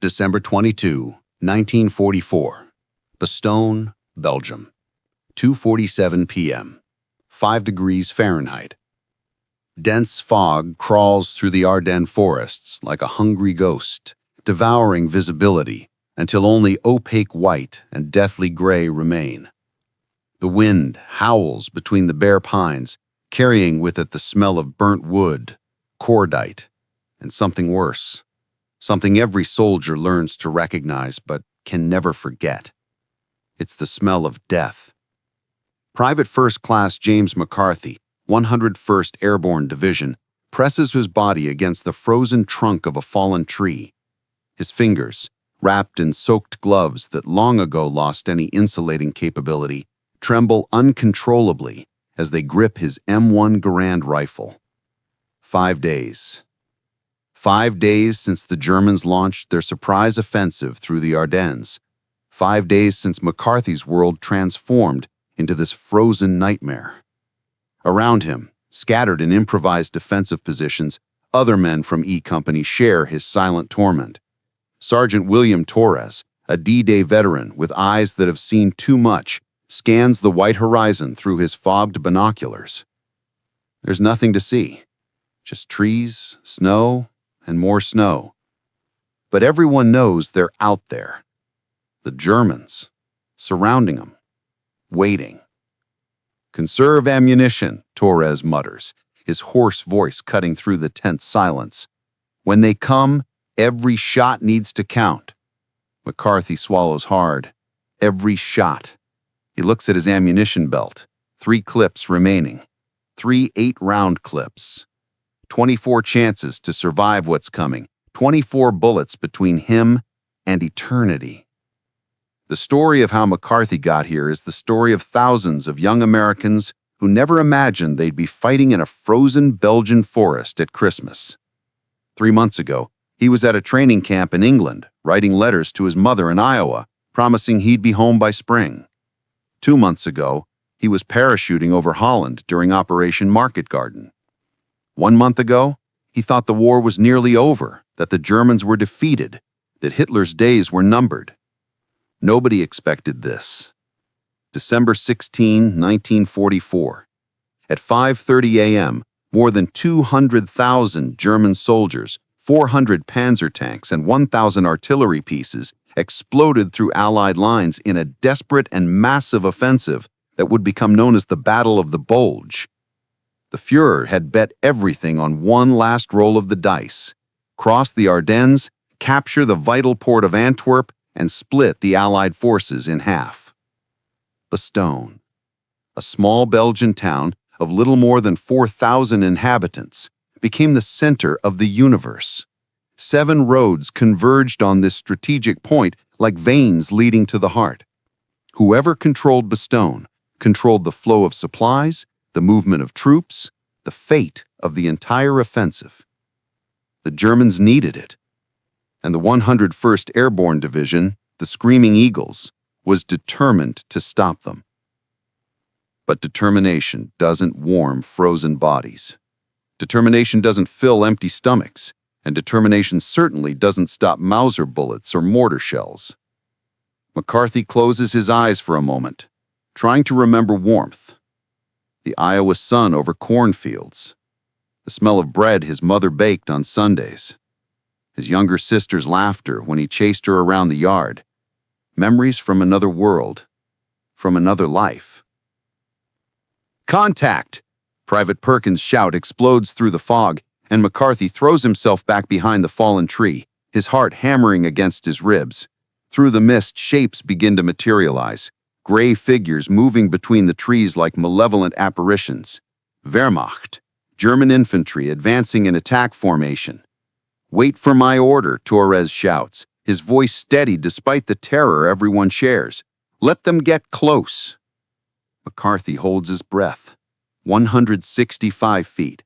December 22, 1944. Bastogne, Belgium. 2:47 p.m. 5 degrees Fahrenheit. Dense fog crawls through the Ardennes forests like a hungry ghost, devouring visibility until only opaque white and deathly gray remain. The wind howls between the bare pines, carrying with it the smell of burnt wood, cordite, and something worse. Something every soldier learns to recognize but can never forget. It's the smell of death. Private First Class James McCarthy, 101st Airborne Division, presses his body against the frozen trunk of a fallen tree. His fingers, wrapped in soaked gloves that long ago lost any insulating capability, tremble uncontrollably as they grip his M1 Garand rifle. 5 days. 5 days since the Germans launched their surprise offensive through the Ardennes. 5 days since McCarthy's world transformed into this frozen nightmare. Around him, scattered in improvised defensive positions, other men from E Company share his silent torment. Sergeant William Torres, a D-Day veteran with eyes that have seen too much, scans the white horizon through his fogged binoculars. There's nothing to see, just trees, snow, and more snow. But everyone knows they're out there. The Germans, surrounding them, waiting. "Conserve ammunition," Torres mutters, his hoarse voice cutting through the tense silence. "When they come, every shot needs to count." McCarthy swallows hard. Every shot. He looks at his ammunition belt. 3 clips remaining. 3 8-round clips. 24 chances to survive what's coming. 24 bullets between him and eternity. The story of how McCarthy got here is the story of thousands of young Americans who never imagined they'd be fighting in a frozen Belgian forest at Christmas. 3 months ago, he was at a training camp in England, writing letters to his mother in Iowa, promising he'd be home by spring. 2 months ago, he was parachuting over Holland during Operation Market Garden. 1 month ago, he thought the war was nearly over, that the Germans were defeated, that Hitler's days were numbered. Nobody expected this. December 16, 1944. At 5:30 a.m., more than 200,000 German soldiers, 400 panzer tanks, and 1,000 artillery pieces exploded through Allied lines in a desperate and massive offensive that would become known as the Battle of the Bulge. The Fuhrer had bet everything on one last roll of the dice: cross the Ardennes, capture the vital port of Antwerp, and split the Allied forces in half. Bastogne, a small Belgian town of little more than 4,000 inhabitants, became the center of the universe. 7 roads converged on this strategic point like veins leading to the heart. Whoever controlled Bastogne controlled the flow of supplies, the movement of troops, the fate of the entire offensive. The Germans needed it, and the 101st Airborne Division, the Screaming Eagles, was determined to stop them. But determination doesn't warm frozen bodies. Determination doesn't fill empty stomachs, and determination certainly doesn't stop Mauser bullets or mortar shells. McCarthy closes his eyes for a moment, trying to remember warmth. The Iowa sun over cornfields. The smell of bread his mother baked on Sundays. His younger sister's laughter when he chased her around the yard. Memories from another world, from another life. "Contact!" Private Perkins' shout explodes through the fog, and McCarthy throws himself back behind the fallen tree, his heart hammering against his ribs. Through the mist, shapes begin to materialize, gray figures moving between the trees like malevolent apparitions. Wehrmacht, German infantry advancing in attack formation. "Wait for my order," Torres shouts, his voice steady despite the terror everyone shares. "Let them get close." McCarthy holds his breath. 165 feet.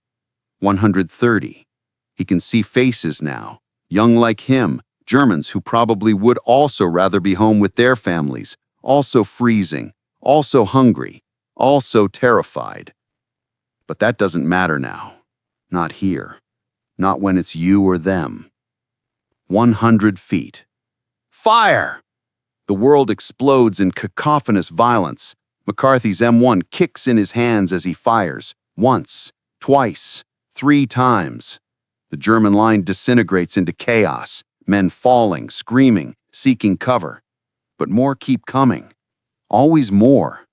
130. He can see faces now, young like him, Germans who probably would also rather be home with their families, also freezing, also hungry, also terrified. But that doesn't matter now. Not here. Not when it's you or them. 100 feet. Fire! The world explodes in cacophonous violence. McCarthy's M1 kicks in his hands as he fires. Once, twice, 3 times. The German line disintegrates into chaos, men falling, screaming, seeking cover. But more keep coming. Always more.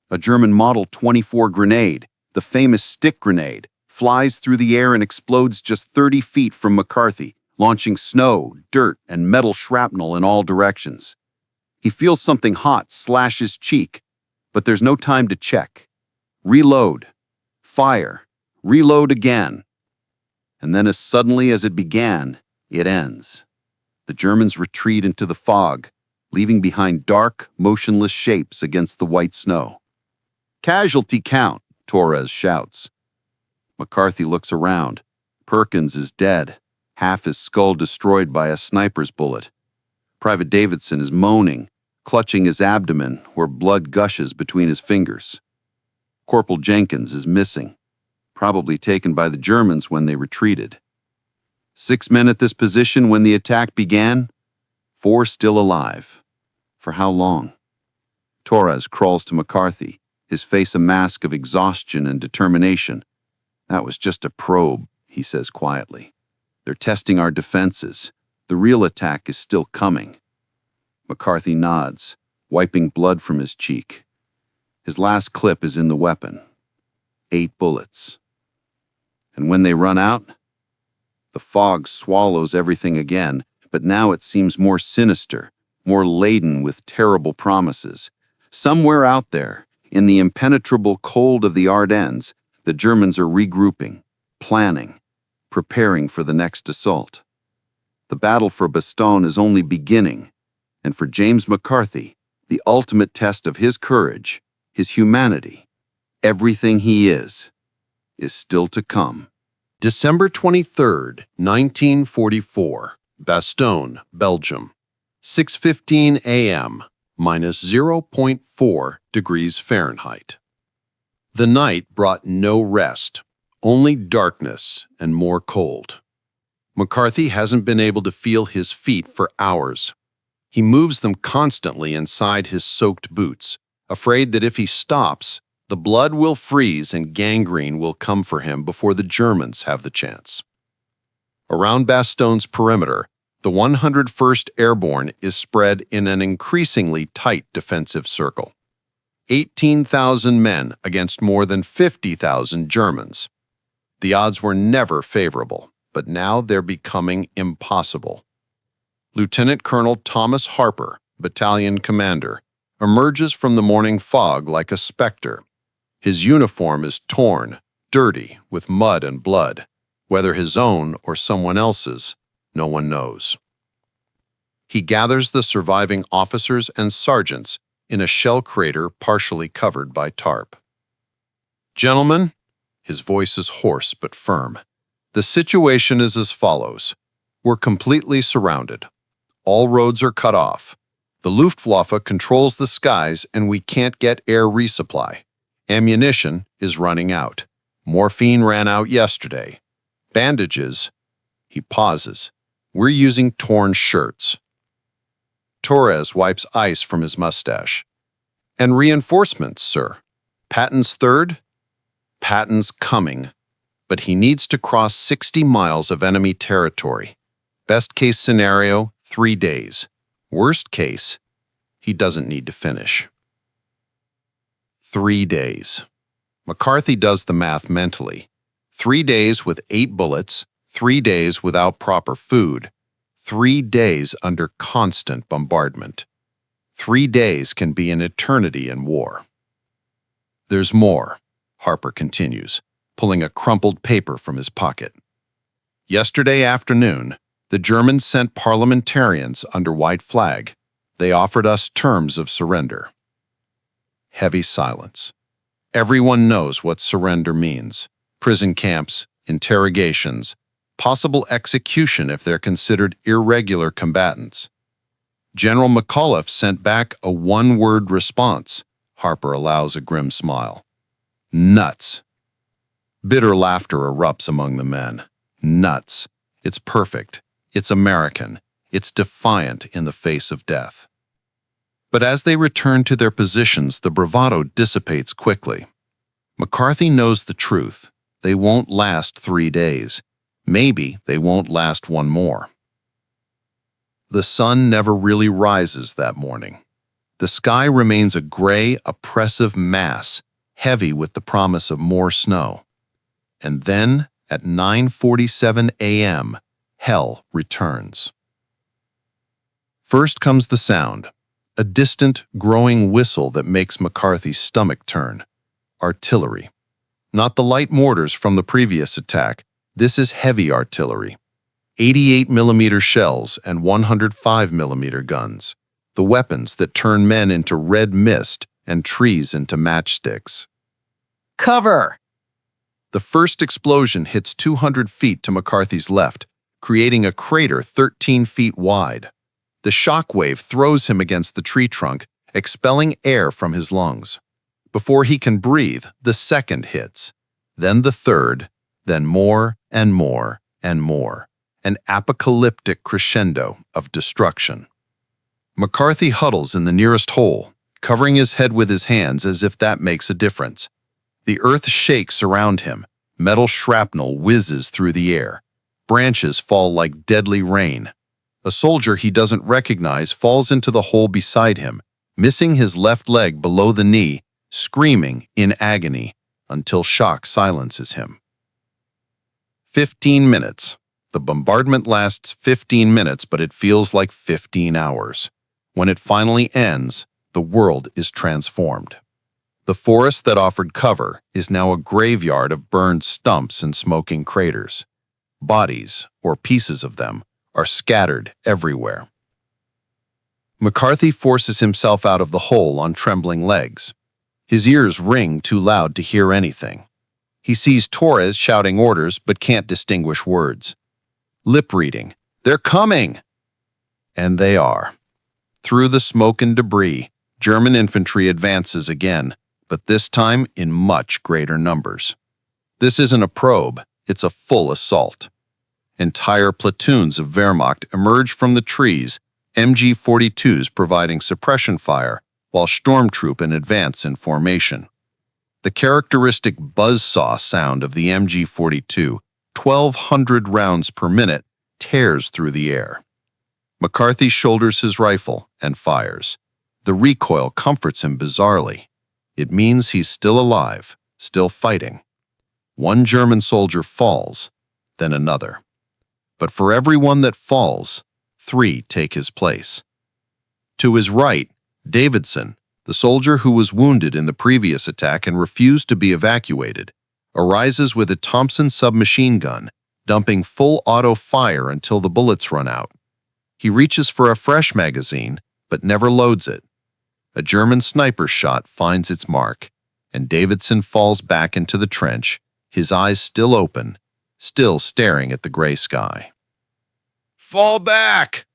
A German Model 24 grenade, the famous stick grenade, flies through the air and explodes just 30 feet from McCarthy, launching snow, dirt, and metal shrapnel in all directions. He feels something hot slash his cheek, but there's no time to check. Reload. Fire. Reload again. And then as suddenly as it began, it ends. The Germans retreat into the fog, leaving behind dark, motionless shapes against the white snow. Casualty count, Torres shouts. McCarthy looks around. Perkins is dead, half his skull destroyed by a sniper's bullet. Private Davidson is moaning, clutching his abdomen where blood gushes between his fingers. Corporal Jenkins is missing, probably taken by the Germans when they retreated. 6 men at this position when the attack began, 4 still alive. For how long? Torres crawls to McCarthy, his face a mask of exhaustion and determination. That was just a probe, he says quietly. They're testing our defenses. The real attack is still coming. McCarthy nods, wiping blood from his cheek. His last clip is in the weapon. 8 bullets. And when they run out, the fog swallows everything again, but now it seems more sinister, more laden with terrible promises. Somewhere out there, in the impenetrable cold of the Ardennes, the Germans are regrouping, planning, preparing for the next assault. The battle for Bastogne is only beginning, and for James McCarthy, the ultimate test of his courage, his humanity, everything he is still to come. December 23rd, 1944, Bastogne, Belgium. 6:15 a.m., minus 0.4 degrees Fahrenheit. The night brought no rest, only darkness and more cold. McCarthy hasn't been able to feel his feet for hours. He moves them constantly inside his soaked boots, afraid that if he stops, the blood will freeze and gangrene will come for him before the Germans have the chance. Around Bastogne's perimeter, the 101st Airborne is spread in an increasingly tight defensive circle. 18,000 men against more than 50,000 Germans. The odds were never favorable, but now they're becoming impossible. Lieutenant Colonel Thomas Harper, battalion commander, emerges from the morning fog like a specter. His uniform is torn, dirty, with mud and blood. Whether his own or someone else's, no one knows. He gathers the surviving officers and sergeants in a shell crater partially covered by tarp. "Gentlemen," his voice is hoarse but firm, "the situation is as follows. We're completely surrounded. All roads are cut off. The Luftwaffe controls the skies and we can't get air resupply. Ammunition is running out. Morphine ran out yesterday. Bandages," he pauses, "we're using torn shirts." Torres wipes ice from his mustache. "And reinforcements, sir. Patton's third?" "Patton's coming, but he needs to cross 60 miles of enemy territory. Best case scenario, 3 days. Worst case, he doesn't need to finish." 3 days. McCarthy does the math mentally. 3 days with 8 bullets, 3 days without proper food, 3 days under constant bombardment. 3 days can be an eternity in war. "There's more," Harper continues, pulling a crumpled paper from his pocket. "Yesterday afternoon, the Germans sent parliamentarians under white flag. They offered us terms of surrender." Heavy silence. Everyone knows what surrender means. Prison camps, interrogations, possible execution if they're considered irregular combatants. General McAuliffe sent back a one-word response. Harper allows a grim smile. "Nuts." Bitter laughter erupts among the men. "Nuts. It's perfect. It's American. It's defiant in the face of death. But as they return to their positions, the bravado dissipates quickly. McCarthy knows the truth. They won't last 3 days. Maybe they won't last one more. The sun never really rises that morning. The sky remains a gray, oppressive mass, heavy with the promise of more snow. And then, at 9:47 a.m., hell returns. First comes the sound, a distant, growing whistle that makes McCarthy's stomach turn. Artillery. Not the light mortars from the previous attack. This is heavy artillery. 88mm shells and 105mm guns. The weapons that turn men into red mist and trees into matchsticks. Cover! The first explosion hits 200 feet to McCarthy's left, creating a crater 13 feet wide. The shock wave throws him against the tree trunk, expelling air from his lungs. Before he can breathe, the second hits. Then the third, then more and more and more. An apocalyptic crescendo of destruction. McCarthy huddles in the nearest hole, covering his head with his hands as if that makes a difference. The earth shakes around him. Metal shrapnel whizzes through the air. Branches fall like deadly rain. A soldier he doesn't recognize falls into the hole beside him, missing his left leg below the knee, screaming in agony until shock silences him. 15 minutes. The bombardment lasts 15 minutes, but it feels like 15 hours. When it finally ends, the world is transformed. The forest that offered cover is now a graveyard of burned stumps and smoking craters. Bodies, or pieces of them, are scattered everywhere. McCarthy forces himself out of the hole on trembling legs. His ears ring too loud to hear anything. He sees Torres shouting orders but can't distinguish words. Lip reading, "They're coming!" And they are. Through the smoke and debris, German infantry advances again, but this time in much greater numbers. This isn't a probe, it's a full assault. Entire platoons of Wehrmacht emerge from the trees, MG-42s providing suppression fire, while stormtroop advance in formation. The characteristic buzzsaw sound of the MG-42, 1,200 rounds per minute, tears through the air. McCarthy shoulders his rifle and fires. The recoil comforts him bizarrely. It means he's still alive, still fighting. One German soldier falls, then another. But for every one that falls, 3 take his place. To his right, Davidson, the soldier who was wounded in the previous attack and refused to be evacuated, arises with a Thompson submachine gun, dumping full auto fire until the bullets run out. He reaches for a fresh magazine, but never loads it. A German sniper shot finds its mark, and Davidson falls back into the trench, his eyes still open, still staring at the gray sky. "Fall back!"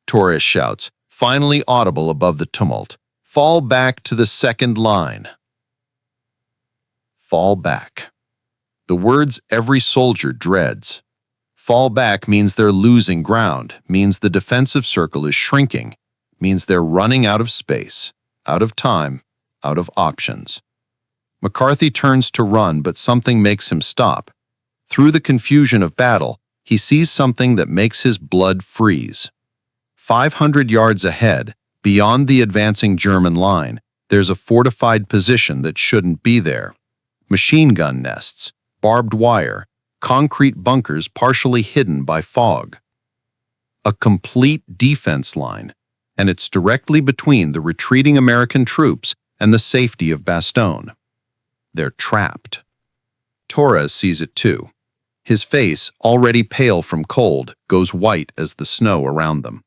Torres shouts, finally audible above the tumult. "Fall back to the second line." Fall back. The words every soldier dreads. Fall back means they're losing ground, means the defensive circle is shrinking, means they're running out of space, out of time, out of options. McCarthy turns to run, but something makes him stop. Through the confusion of battle, he sees something that makes his blood freeze. 500 yards ahead, beyond the advancing German line, there's a fortified position that shouldn't be there. Machine gun nests, barbed wire, concrete bunkers partially hidden by fog. A complete defense line, and it's directly between the retreating American troops and the safety of Bastogne. They're trapped. Torres sees it too. His face, already pale from cold, goes white as the snow around them.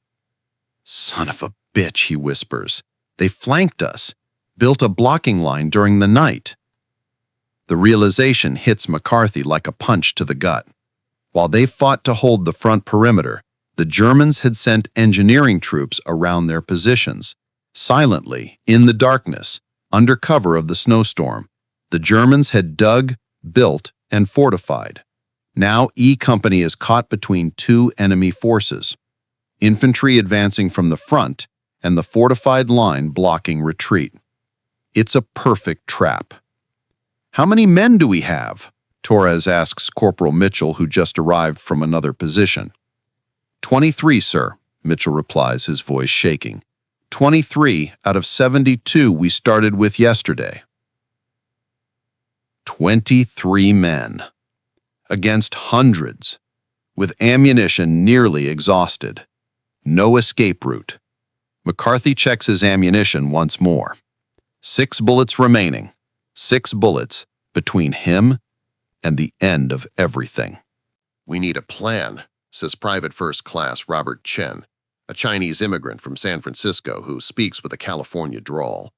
"Son of a bitch," he whispers. "They flanked us, built a blocking line during the night." The realization hits McCarthy like a punch to the gut. While they fought to hold the front perimeter, the Germans had sent engineering troops around their positions. Silently, in the darkness, under cover of the snowstorm, the Germans had dug, built, and fortified. Now E Company is caught between two enemy forces, infantry advancing from the front and the fortified line blocking retreat. It's a perfect trap. "How many men do we have?" Torres asks Corporal Mitchell, who just arrived from another position. 23, sir," Mitchell replies, his voice shaking. 23 out of 72 we started with yesterday. 23 men. Against hundreds, with ammunition nearly exhausted. No escape route. McCarthy checks his ammunition once more. 6 bullets remaining. 6 bullets between him and the end of everything. "We need a plan," says Private First Class Robert Chen, a Chinese immigrant from San Francisco who speaks with a California drawl.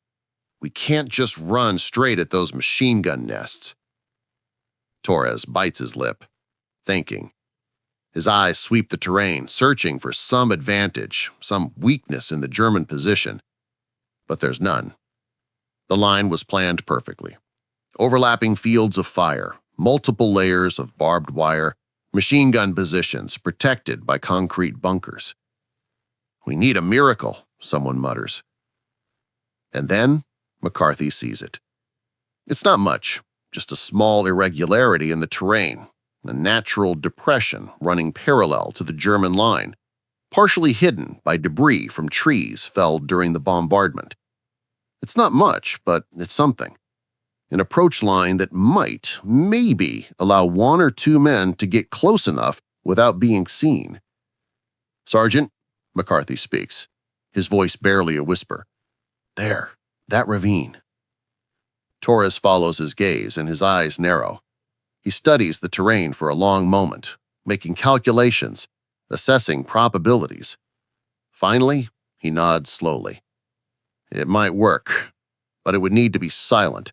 "We can't just run straight at those machine gun nests." Torres bites his lip, thinking. His eyes sweep the terrain, searching for some advantage, some weakness in the German position. But there's none. The line was planned perfectly. Overlapping fields of fire, multiple layers of barbed wire, machine gun positions protected by concrete bunkers. "We need a miracle," someone mutters. And then McCarthy sees it. It's not much, just a small irregularity in the terrain, a natural depression running parallel to the German line, partially hidden by debris from trees felled during the bombardment. It's not much, but it's something. An approach line that might, maybe, allow 1 or 2 men to get close enough without being seen. "Sergeant," McCarthy speaks, his voice barely a whisper. "There, that ravine." Torres follows his gaze and his eyes narrow. He studies the terrain for a long moment, making calculations, assessing probabilities. Finally, he nods slowly. "It might work, but it would need to be silent.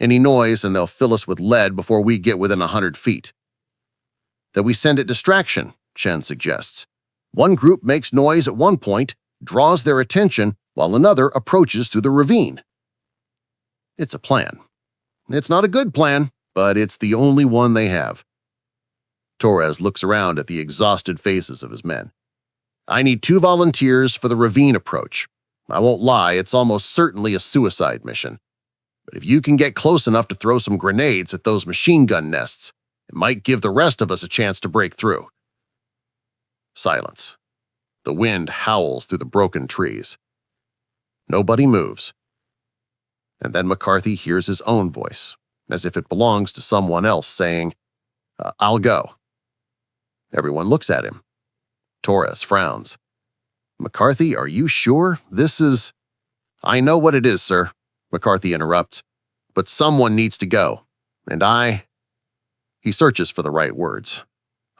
Any noise and they'll fill us with lead before we get within 100 feet. "That we send it distraction," Chen suggests. "One group makes noise at one point, draws their attention, while another approaches through the ravine." It's a plan. It's not a good plan, but it's the only one they have. Torres looks around at the exhausted faces of his men. "I need 2 volunteers for the ravine approach. I won't lie, it's almost certainly a suicide mission. But if you can get close enough to throw some grenades at those machine gun nests, it might give the rest of us a chance to break through." Silence. The wind howls through the broken trees. Nobody moves. And then McCarthy hears his own voice, as if it belongs to someone else, saying, "I'll go." Everyone looks at him. Torres frowns. "McCarthy, are you sure? This is—" "I know what it is, sir," McCarthy interrupts, "but someone needs to go, and I—" He searches for the right words.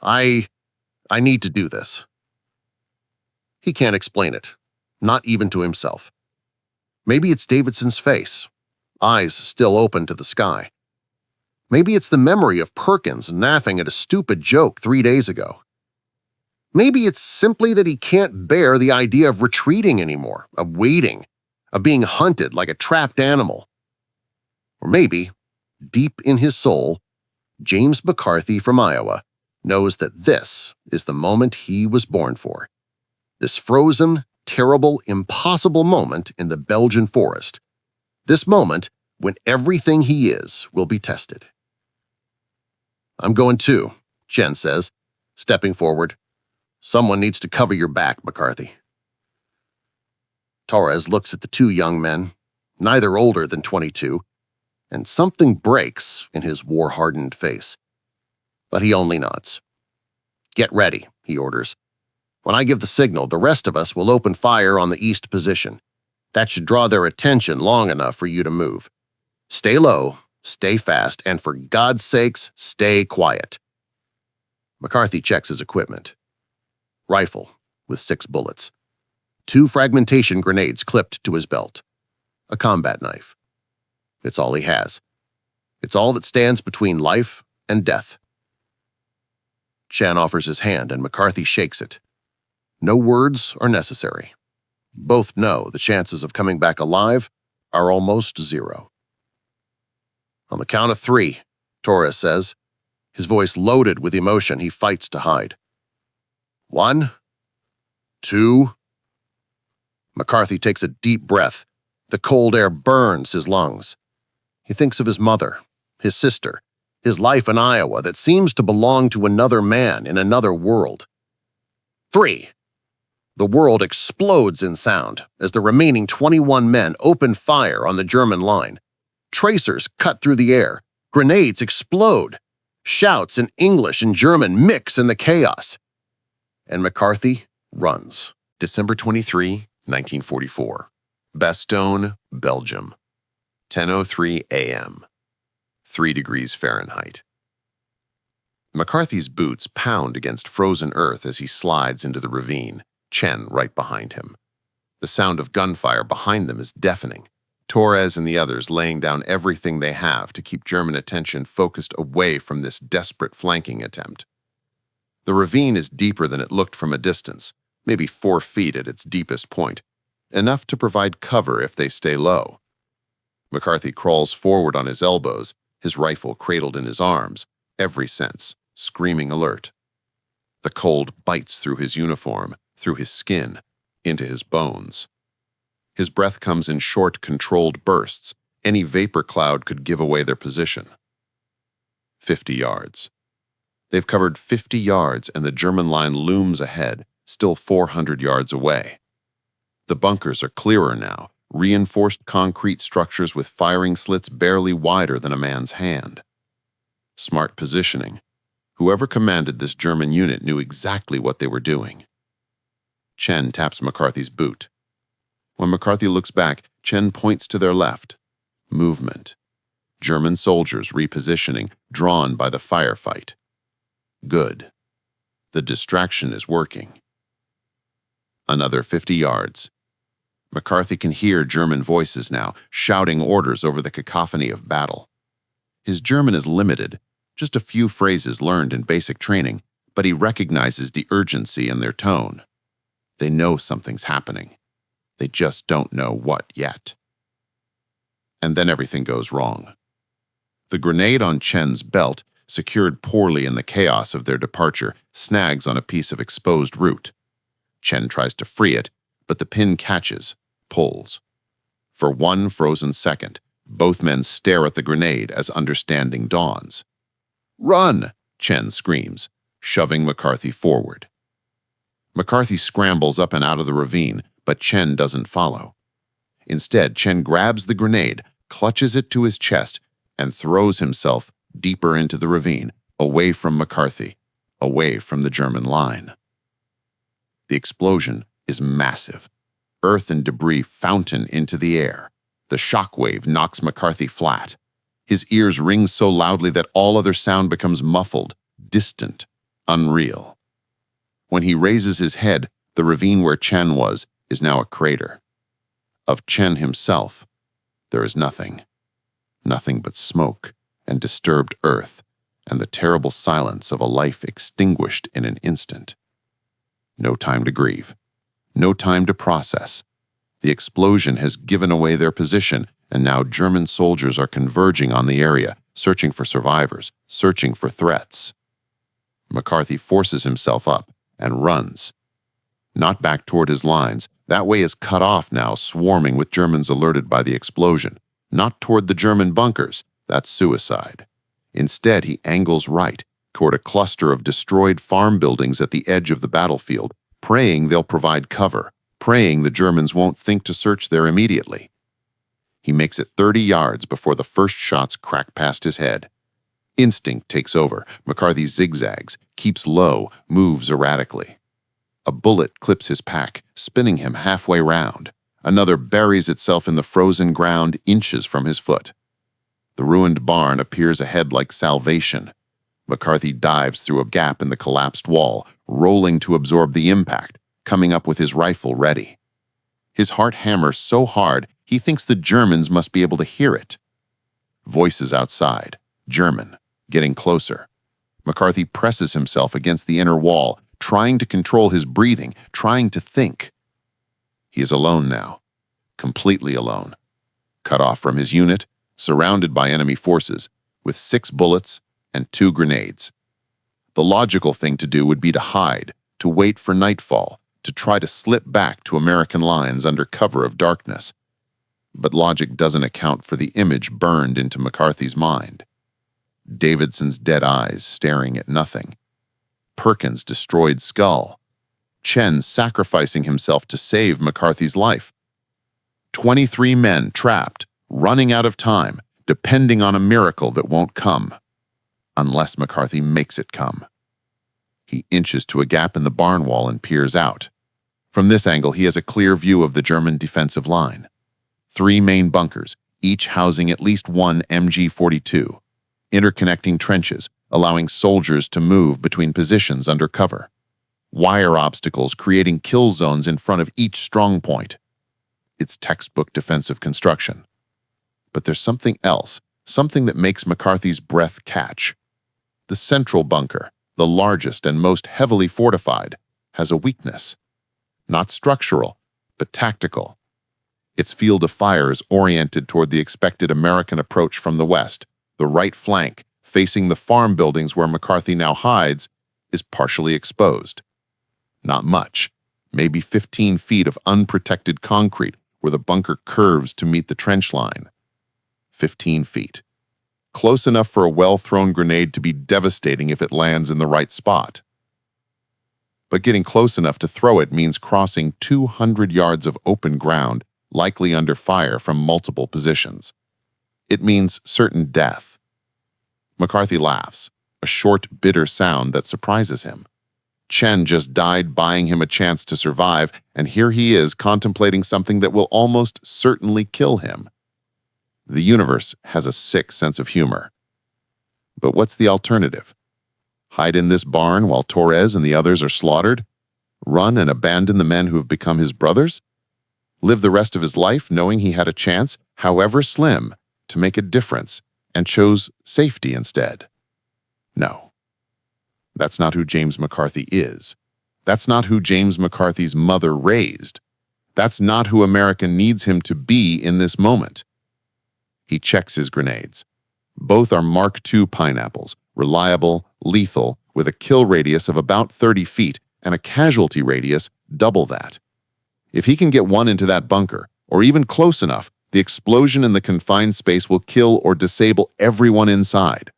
I need to do this." He can't explain it, not even to himself. Maybe it's Davidson's face, eyes still open to the sky. Maybe it's the memory of Perkins napping at a stupid joke 3 days ago. Maybe it's simply that he can't bear the idea of retreating anymore, of waiting, of being hunted like a trapped animal. Or maybe, deep in his soul, James McCarthy from Iowa knows that this is the moment he was born for. This frozen, terrible, impossible moment in the Belgian forest. This moment when everything he is will be tested. "I'm going too," Chen says, stepping forward. "Someone needs to cover your back, McCarthy." Torres looks at the 2 young men, neither older than 22, and something breaks in his war-hardened face. But he only nods. "Get ready," he orders. "When I give the signal, the rest of us will open fire on the east position. That should draw their attention long enough for you to move. Stay low, stay fast, and for God's sakes, stay quiet." McCarthy checks his equipment. Rifle with 6 bullets. 2 fragmentation grenades clipped to his belt. A combat knife. It's all he has. It's all that stands between life and death. Chen offers his hand and McCarthy shakes it. No words are necessary. Both know the chances of coming back alive are almost 0. "On the count of 3, Torres says, His voice loaded with emotion, he fights to hide. 1, 2. McCarthy takes a deep breath. The cold air burns his lungs. He thinks of his mother, his sister, his life in Iowa that seems to belong to another man in another world. 3. The world explodes in sound as the remaining 21 men open fire on the German line. Tracers cut through the air. Grenades explode. Shouts in English and German mix in the chaos. And McCarthy runs. December 23, 1944. Bastogne, Belgium. 10:03 a.m. 3 degrees Fahrenheit. McCarthy's boots pound against frozen earth as he slides into the ravine, Chen right behind him. The sound of gunfire behind them is deafening. Torres and the others laying down everything they have to keep German attention focused away from this desperate flanking attempt. The ravine is deeper than it looked from a distance, maybe 4 feet at its deepest point, enough to provide cover if they stay low. McCarthy crawls forward on his elbows, his rifle cradled in his arms, every sense screaming alert. The cold bites through his uniform, through his skin, into his bones. His breath comes in short, controlled bursts. Any vapor cloud could give away their position. 50 yards. They've covered 50 yards and the German line looms ahead, still 400 yards away. The bunkers are clearer now, reinforced concrete structures with firing slits barely wider than a man's hand. Smart positioning. Whoever commanded this German unit knew exactly what they were doing. Chen taps McCarthy's boot. When McCarthy looks back, Chen points to their left. Movement. German soldiers repositioning, drawn by the firefight. Good. The distraction is working. Another 50 yards. McCarthy can hear German voices now, shouting orders over the cacophony of battle. His German is limited, just a few phrases learned in basic training, but he recognizes the urgency in their tone. They know something's happening. They just don't know what yet. And then everything goes wrong. The grenade on Chen's belt, secured poorly in the chaos of their departure, snags on a piece of exposed root. Chen tries to free it, but the pin catches, pulls. For 1 frozen second, both men stare at the grenade as understanding dawns. "Run!" Chen screams, shoving McCarthy forward. McCarthy scrambles up and out of the ravine, but Chen doesn't follow. Instead, Chen grabs the grenade, clutches it to his chest, and throws himself deeper into the ravine, away from McCarthy, away from the German line. The explosion is massive. Earth and debris fountain into the air. The shockwave knocks McCarthy flat. His ears ring so loudly that all other sound becomes muffled, distant, unreal. When he raises his head, the ravine where Chen was is now a crater. Of Chen himself, there is nothing. Nothing but smoke and disturbed earth and the terrible silence of a life extinguished in an instant. No time to grieve. No time to process. The explosion has given away their position, and now German soldiers are converging on the area, searching for survivors, searching for threats. McCarthy forces himself up and runs. Not back toward his lines. That way is cut off now, swarming with Germans alerted by the explosion. Not toward the German bunkers. That's suicide. Instead, he angles right, toward a cluster of destroyed farm buildings at the edge of the battlefield, praying they'll provide cover, praying the Germans won't think to search there immediately. He makes it 30 yards before the first shots crack past his head. Instinct takes over. McCarthy zigzags, keeps low, moves erratically. A bullet clips his pack, spinning him halfway round. Another buries itself in the frozen ground inches from his foot. The ruined barn appears ahead like salvation. McCarthy dives through a gap in the collapsed wall, rolling to absorb the impact, coming up with his rifle ready. His heart hammers so hard, he thinks the Germans must be able to hear it. Voices outside, German, getting closer. McCarthy presses himself against the inner wall, trying to control his breathing, trying to think. He is alone now, completely alone, cut off from his unit, surrounded by enemy forces, with 6 bullets, and 2 grenades. The logical thing to do would be to hide, to wait for nightfall, to try to slip back to American lines under cover of darkness. But logic doesn't account for the image burned into McCarthy's mind. Davidson's dead eyes staring at nothing. Perkins' destroyed skull. Chen sacrificing himself to save McCarthy's life. 23 men trapped, running out of time, depending on a miracle that won't come. Unless McCarthy makes it come. He inches to a gap in the barn wall and peers out. From this angle, he has a clear view of the German defensive line. 3 main bunkers, each housing at least 1 MG-42. Interconnecting trenches, allowing soldiers to move between positions under cover. Wire obstacles creating kill zones in front of each strong point. It's textbook defensive construction. But there's something else, something that makes McCarthy's breath catch. The central bunker, the largest and most heavily fortified, has a weakness. Not structural, but tactical. Its field of fire is oriented toward the expected American approach from the west. The right flank, facing the farm buildings where McCarthy now hides, is partially exposed. Not much, maybe 15 feet of unprotected concrete where the bunker curves to meet the trench line. 15 feet. Close enough for a well-thrown grenade to be devastating if it lands in the right spot. But getting close enough to throw it means crossing 200 yards of open ground, likely under fire from multiple positions. It means certain death. McCarthy laughs, a short, bitter sound that surprises him. Chen just died buying him a chance to survive, and here he is contemplating something that will almost certainly kill him. The universe has a sick sense of humor. But what's the alternative? Hide in this barn while Torres and the others are slaughtered? Run and abandon the men who have become his brothers? Live the rest of his life knowing he had a chance, however slim, to make a difference, and chose safety instead? No. That's not who James McCarthy is. That's not who James McCarthy's mother raised. That's not who America needs him to be in this moment. He checks his grenades. Both are Mark II pineapples, reliable, lethal, with a kill radius of about 30 feet and a casualty radius double that. If he can get one into that bunker, or even close enough, the explosion in the confined space will kill or disable everyone inside.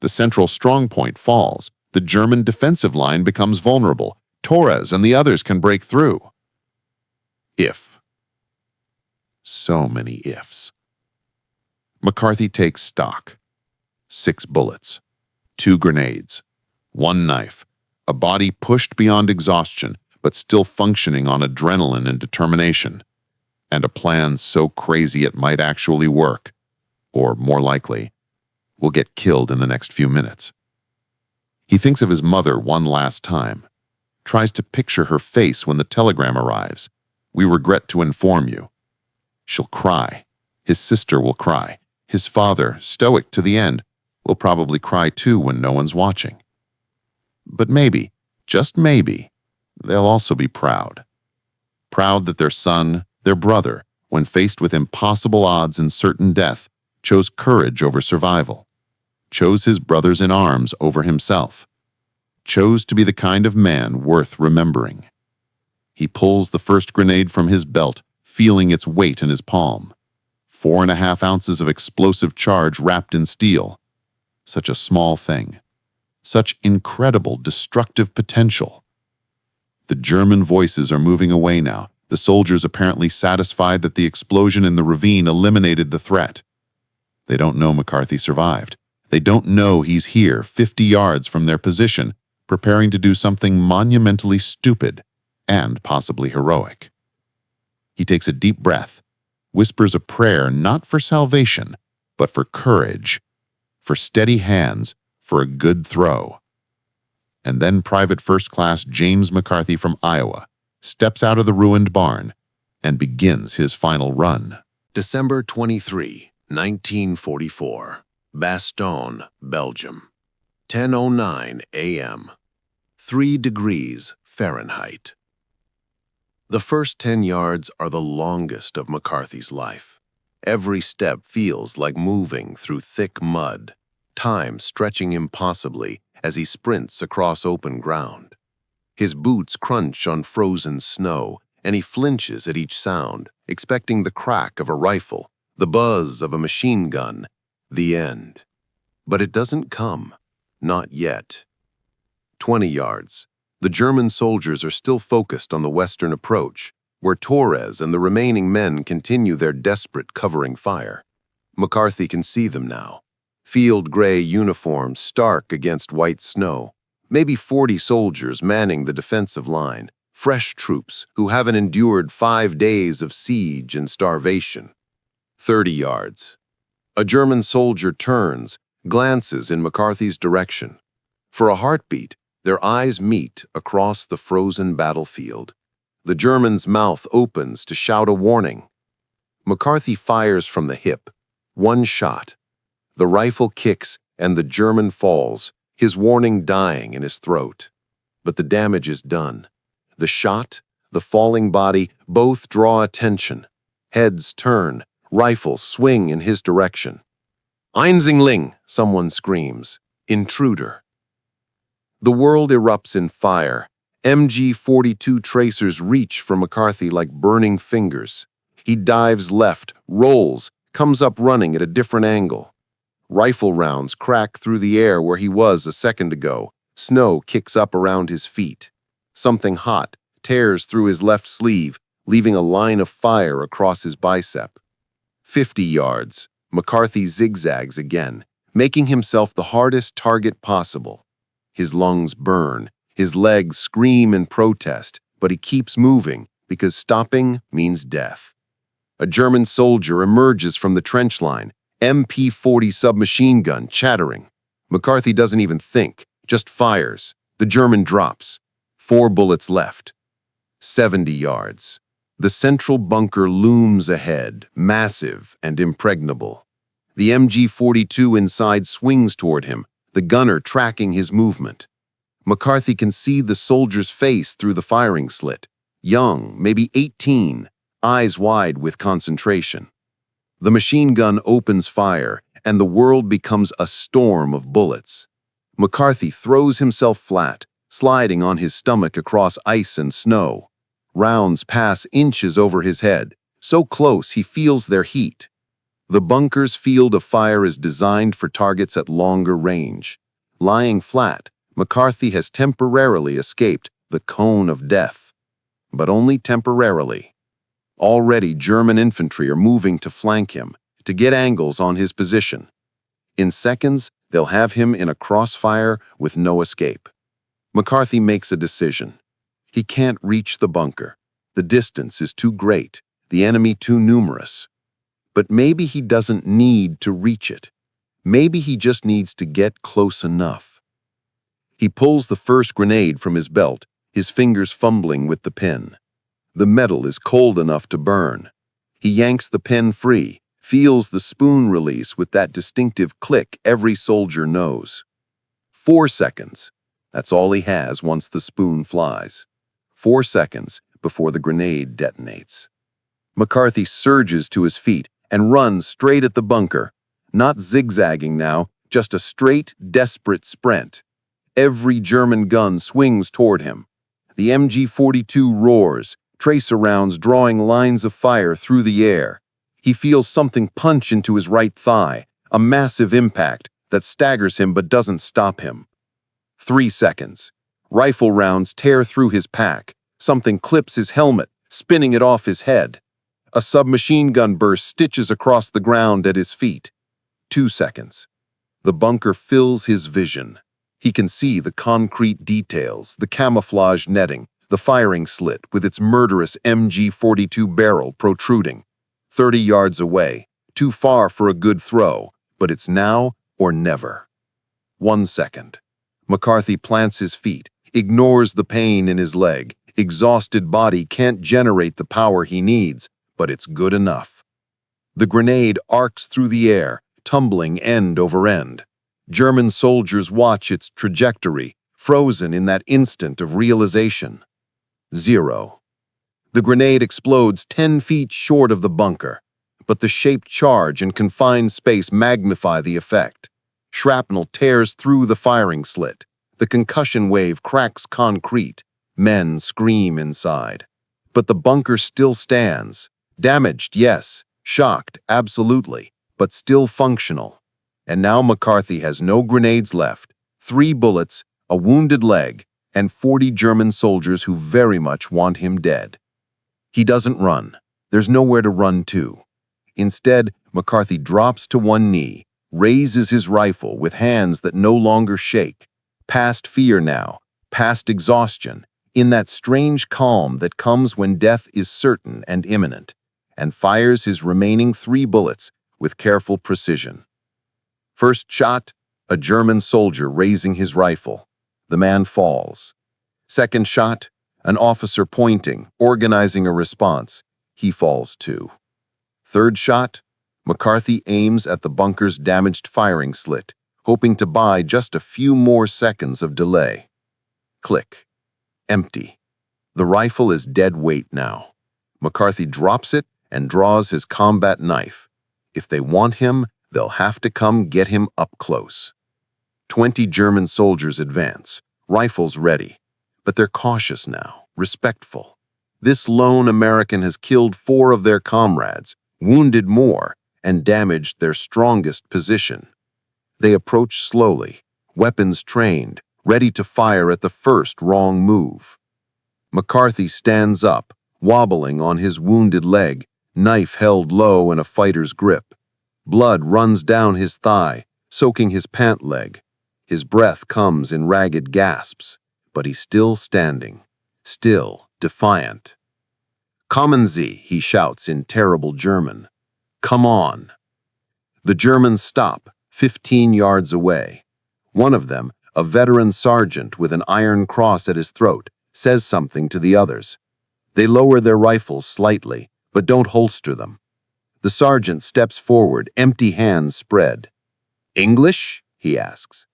The central strongpoint falls. The German defensive line becomes vulnerable. Torres and the others can break through. If. So many ifs. McCarthy takes stock. 6 bullets, 2 grenades, 1 knife, a body pushed beyond exhaustion, but still functioning on adrenaline and determination, and a plan so crazy it might actually work, or more likely, will get killed in the next few minutes. He thinks of his mother one last time, tries to picture her face when the telegram arrives. "We regret to inform you." She'll cry. His sister will cry. His father, stoic to the end, will probably cry too when no one's watching. But maybe, just maybe, they'll also be proud. Proud that their son, their brother, when faced with impossible odds and certain death, chose courage over survival, chose his brothers in arms over himself, chose to be the kind of man worth remembering. He pulls the first grenade from his belt, feeling its weight in his palm. 4.5 ounces of explosive charge wrapped in steel. Such a small thing. Such incredible destructive potential. The German voices are moving away now, the soldiers apparently satisfied that the explosion in the ravine eliminated the threat. They don't know McCarthy survived. They don't know he's here, 50 yards from their position, preparing to do something monumentally stupid and possibly heroic. He takes a deep breath, whispers a prayer not for salvation, but for courage, for steady hands, for a good throw. And then Private First Class James McCarthy from Iowa steps out of the ruined barn and begins his final run. December 23, 1944, Bastogne, Belgium. 10:09 a.m. 3 degrees Fahrenheit. The first 10 yards are the longest of McCarthy's life. Every step feels like moving through thick mud, time stretching impossibly as he sprints across open ground. His boots crunch on frozen snow, and he flinches at each sound, expecting the crack of a rifle, the buzz of a machine gun, the end. But it doesn't come. Not yet. 20 yards. The German soldiers are still focused on the western approach, where Torres and the remaining men continue their desperate covering fire. McCarthy can see them now. Field gray uniforms stark against white snow. Maybe 40 soldiers manning the defensive line, fresh troops who haven't endured 5 days of siege and starvation. 30 yards. A German soldier turns, glances in McCarthy's direction. For a heartbeat, their eyes meet across the frozen battlefield. The German's mouth opens to shout a warning. McCarthy fires from the hip. One shot. The rifle kicks and the German falls, his warning dying in his throat. But the damage is done. The shot, the falling body, both draw attention. Heads turn, rifles swing in his direction. Einzingling, someone screams. Intruder. The world erupts in fire. MG-42 tracers reach for McCarthy like burning fingers. He dives left, rolls, comes up running at a different angle. Rifle rounds crack through the air where he was a second ago. Snow kicks up around his feet. Something hot tears through his left sleeve, leaving a line of fire across his bicep. 50 yards. McCarthy zigzags again, making himself the hardest target possible. His lungs burn, his legs scream in protest, but he keeps moving because stopping means death. A German soldier emerges from the trench line, MP-40 submachine gun chattering. McCarthy doesn't even think, just fires. The German drops. 4 bullets left. 70 yards. The central bunker looms ahead, massive and impregnable. The MG-42 inside swings toward him, the gunner tracking his movement. McCarthy can see the soldier's face through the firing slit. Young, maybe 18, eyes wide with concentration. The machine gun opens fire, and the world becomes a storm of bullets. McCarthy throws himself flat, sliding on his stomach across ice and snow. Rounds pass inches over his head, so close he feels their heat. The bunker's field of fire is designed for targets at longer range. Lying flat, McCarthy has temporarily escaped the cone of death. But only temporarily. Already German infantry are moving to flank him, to get angles on his position. In seconds, they'll have him in a crossfire with no escape. McCarthy makes a decision. He can't reach the bunker. The distance is too great, the enemy too numerous. But maybe he doesn't need to reach it. Maybe he just needs to get close enough. He pulls the first grenade from his belt, his fingers fumbling with the pin. The metal is cold enough to burn. He yanks the pin free, feels the spoon release with that distinctive click every soldier knows. 4 seconds. That's all he has once the spoon flies. 4 seconds before the grenade detonates. McCarthy surges to his feet and runs straight at the bunker. Not zigzagging now, just a straight, desperate sprint. Every German gun swings toward him. The MG-42 roars, tracer rounds drawing lines of fire through the air. He feels something punch into his right thigh, a massive impact that staggers him but doesn't stop him. 3 seconds. Rifle rounds tear through his pack. Something clips his helmet, spinning it off his head. A submachine gun burst stitches across the ground at his feet. 2 seconds. The bunker fills his vision. He can see the concrete details, the camouflage netting, the firing slit with its murderous MG-42 barrel protruding. 30 yards away, too far for a good throw, but it's now or never. 1 second. McCarthy plants his feet, ignores the pain in his leg. Exhausted body can't generate the power he needs, but it's good enough. The grenade arcs through the air, tumbling end over end. German soldiers watch its trajectory, frozen in that instant of realization. 0. The grenade explodes 10 feet short of the bunker, but the shaped charge and confined space magnify the effect. Shrapnel tears through the firing slit. The concussion wave cracks concrete. Men scream inside. But the bunker still stands. Damaged, yes. Shocked, absolutely. But still functional. And now McCarthy has no grenades left. 3 bullets, a wounded leg, and 40 German soldiers who very much want him dead. He doesn't run. There's nowhere to run to. Instead, McCarthy drops to one knee, raises his rifle with hands that no longer shake. Past fear now, past exhaustion, in that strange calm that comes when death is certain and imminent, and fires his remaining 3 bullets with careful precision. First shot, a German soldier raising his rifle. The man falls. Second shot, an officer pointing, organizing a response. He falls too. Third shot, McCarthy aims at the bunker's damaged firing slit, hoping to buy just a few more seconds of delay. Click. Empty. The rifle is dead weight now. McCarthy drops it and draws his combat knife. If they want him, they'll have to come get him up close. 20 German soldiers advance, rifles ready. But they're cautious now, respectful. This lone American has killed 4 of their comrades, wounded more, and damaged their strongest position. They approach slowly, weapons trained, ready to fire at the first wrong move. McCarthy stands up, wobbling on his wounded leg, knife held low in a fighter's grip. Blood runs down his thigh, soaking his pant leg. His breath comes in ragged gasps, but he's still standing, still defiant. "Kommen Sie," he shouts in terrible German. "Come on." The Germans stop, 15 yards away. One of them, a veteran sergeant with an iron cross at his throat, says something to the others. They lower their rifles slightly, but don't holster them. The sergeant steps forward, empty hands spread. "English?" he asks.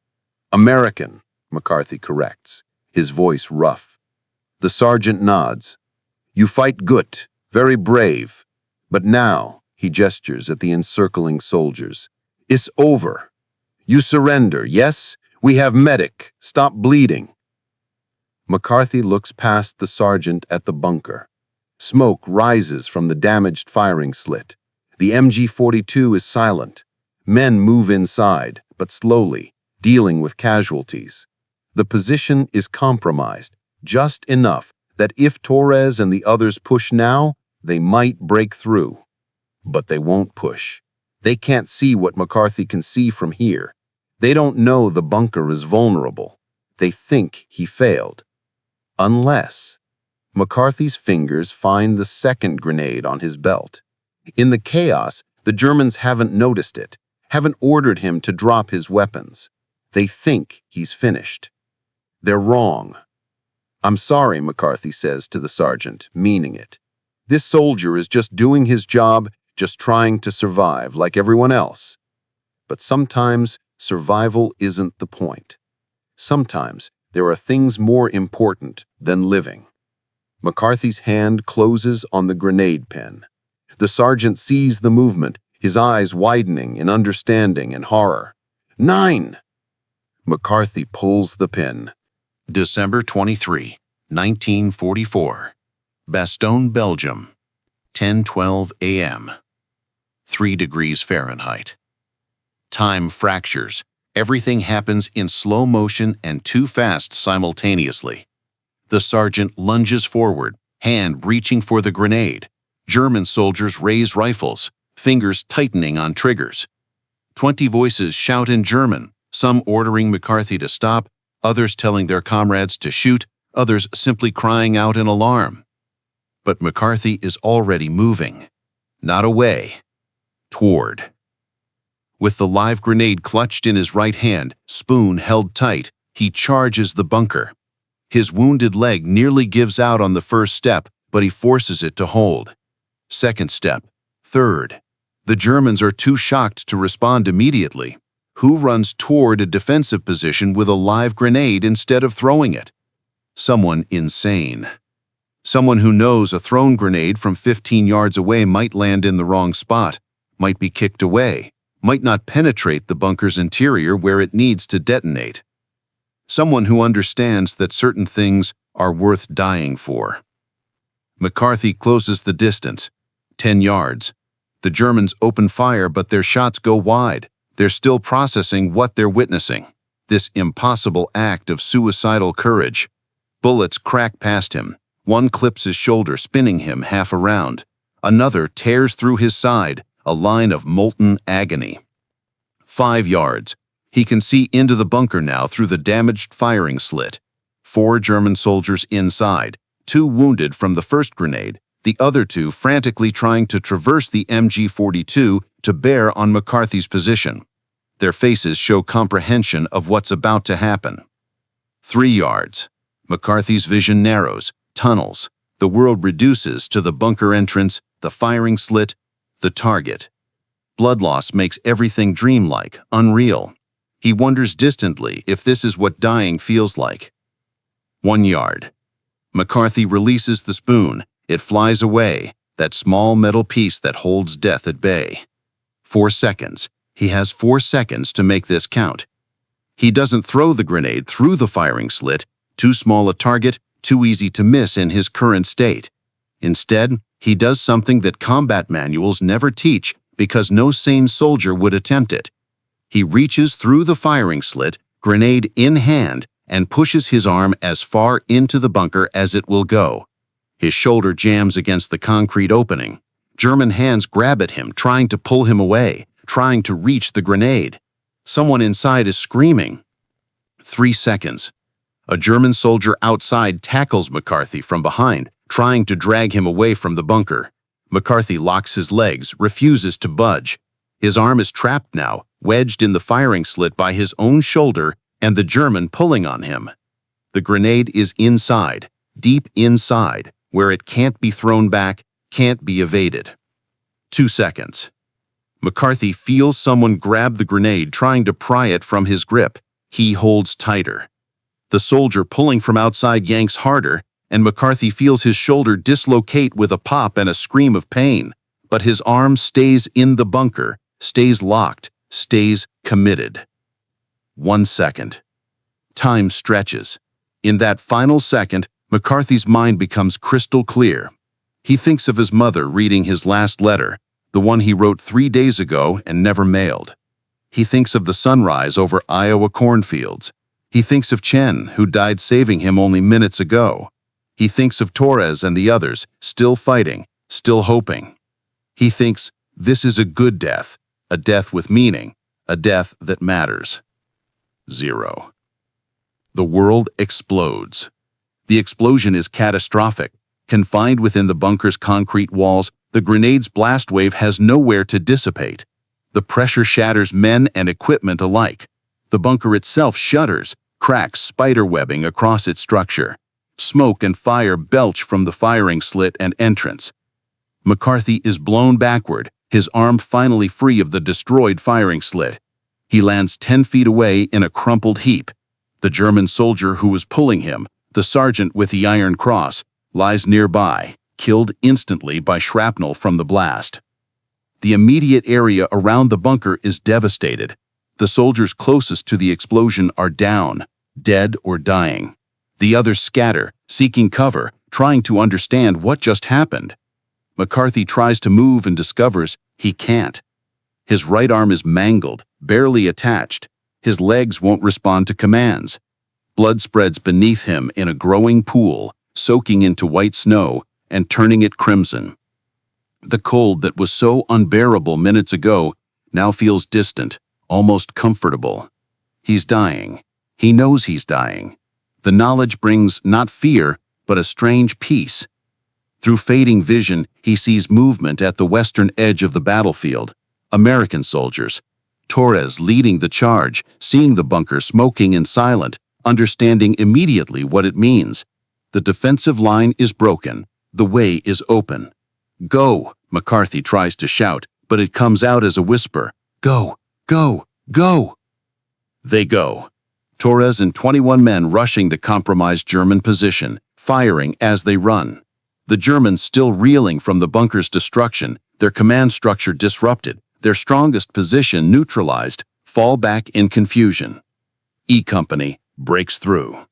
"American," McCarthy corrects, his voice rough. The sergeant nods. "You fight good, very brave. But now," he gestures at the encircling soldiers, "it's over. You surrender, yes? We have medic. Stop bleeding." McCarthy looks past the sergeant at the bunker. Smoke rises from the damaged firing slit. The MG-42 is silent. Men move inside, but slowly, dealing with casualties. The position is compromised, just enough that if Torres and the others push now, they might break through. But they won't push. They can't see what McCarthy can see from here. They don't know the bunker is vulnerable. They think he failed. Unless McCarthy's fingers find the second grenade on his belt. In the chaos, the Germans haven't noticed it, haven't ordered him to drop his weapons. They think he's finished. They're wrong. "I'm sorry," McCarthy says to the sergeant, meaning it. "This soldier is just doing his job, just trying to survive like everyone else." But sometimes survival isn't the point. Sometimes there are things more important than living. McCarthy's hand closes on the grenade pin. The sergeant sees the movement, his eyes widening in understanding and horror. 9! McCarthy pulls the pin. December 23, 1944. Bastogne, Belgium. 10:12 a.m. 3 degrees Fahrenheit. Time fractures. Everything happens in slow motion and too fast simultaneously. The sergeant lunges forward, hand reaching for the grenade. German soldiers raise rifles, fingers tightening on triggers. 20 voices shout in German, some ordering McCarthy to stop, others telling their comrades to shoot, others simply crying out in alarm. But McCarthy is already moving. Not away. Toward. With the live grenade clutched in his right hand, spoon held tight, he charges the bunker. His wounded leg nearly gives out on the first step, but he forces it to hold. Second step. Third. The Germans are too shocked to respond immediately. Who runs toward a defensive position with a live grenade instead of throwing it? Someone insane. Someone who knows a thrown grenade from 15 yards away might land in the wrong spot, might be kicked away, might not penetrate the bunker's interior where it needs to detonate. Someone who understands that certain things are worth dying for. McCarthy closes the distance, 10 yards. The Germans open fire, but their shots go wide. They're still processing what they're witnessing. This impossible act of suicidal courage. Bullets crack past him. One clips his shoulder, spinning him half around. Another tears through his side, a line of molten agony. 5 yards. He can see into the bunker now through the damaged firing slit. 4 German soldiers inside, 2 wounded from the first grenade, the other 2 frantically trying to traverse the MG-42 to bear on McCarthy's position. Their faces show comprehension of what's about to happen. 3 yards. McCarthy's vision narrows, tunnels. The world reduces to the bunker entrance, the firing slit, the target. Blood loss makes everything dreamlike, unreal. He wonders distantly if this is what dying feels like. 1 yard. McCarthy releases the spoon. It flies away, that small metal piece that holds death at bay. 4 seconds. He has 4 seconds to make this count. He doesn't throw the grenade through the firing slit, too small a target, too easy to miss in his current state. Instead, he does something that combat manuals never teach because no sane soldier would attempt it. He reaches through the firing slit, grenade in hand, and pushes his arm as far into the bunker as it will go. His shoulder jams against the concrete opening. German hands grab at him, trying to pull him away, trying to reach the grenade. Someone inside is screaming. 3 seconds. A German soldier outside tackles McCarthy from behind, trying to drag him away from the bunker. McCarthy locks his legs, refuses to budge. His arm is trapped now, wedged in the firing slit by his own shoulder and the German pulling on him. The grenade is inside, deep inside, where it can't be thrown back, can't be evaded. 2 seconds. McCarthy feels someone grab the grenade, trying to pry it from his grip. He holds tighter. The soldier pulling from outside yanks harder, and McCarthy feels his shoulder dislocate with a pop and a scream of pain. But his arm stays in the bunker, stays locked, stays committed. 1 second. Time stretches. In that final second, McCarthy's mind becomes crystal clear. He thinks of his mother reading his last letter, the one he wrote 3 days ago and never mailed. He thinks of the sunrise over Iowa cornfields. He thinks of Chen, who died saving him only minutes ago. He thinks of Torres and the others, still fighting, still hoping. He thinks, this is a good death, a death with meaning, a death that matters. 0. The world explodes. The explosion is catastrophic. Confined within the bunker's concrete walls, the grenade's blast wave has nowhere to dissipate. The pressure shatters men and equipment alike. The bunker itself shudders, cracks spiderwebbing across its structure. Smoke and fire belch from the firing slit and entrance. McCarthy is blown backward, his arm finally free of the destroyed firing slit. He lands 10 feet away in a crumpled heap. The German soldier who was pulling him, the sergeant with the Iron Cross, lies nearby, killed instantly by shrapnel from the blast. The immediate area around the bunker is devastated. The soldiers closest to the explosion are down, dead or dying. The others scatter, seeking cover, trying to understand what just happened. McCarthy tries to move and discovers he can't. His right arm is mangled, barely attached. His legs won't respond to commands. Blood spreads beneath him in a growing pool, soaking into white snow and turning it crimson. The cold that was so unbearable minutes ago now feels distant, almost comfortable. He's dying. He knows he's dying. The knowledge brings not fear, but a strange peace. Through fading vision, he sees movement at the western edge of the battlefield. American soldiers. Torres leading the charge, seeing the bunker smoking and silent, understanding immediately what it means. The defensive line is broken. The way is open. Go, McCarthy tries to shout, but it comes out as a whisper. Go, go, go. They go. Torres and 21 men rushing the compromised German position, firing as they run. The Germans still reeling from the bunker's destruction, their command structure disrupted, their strongest position neutralized, fall back in confusion. E Company breaks through.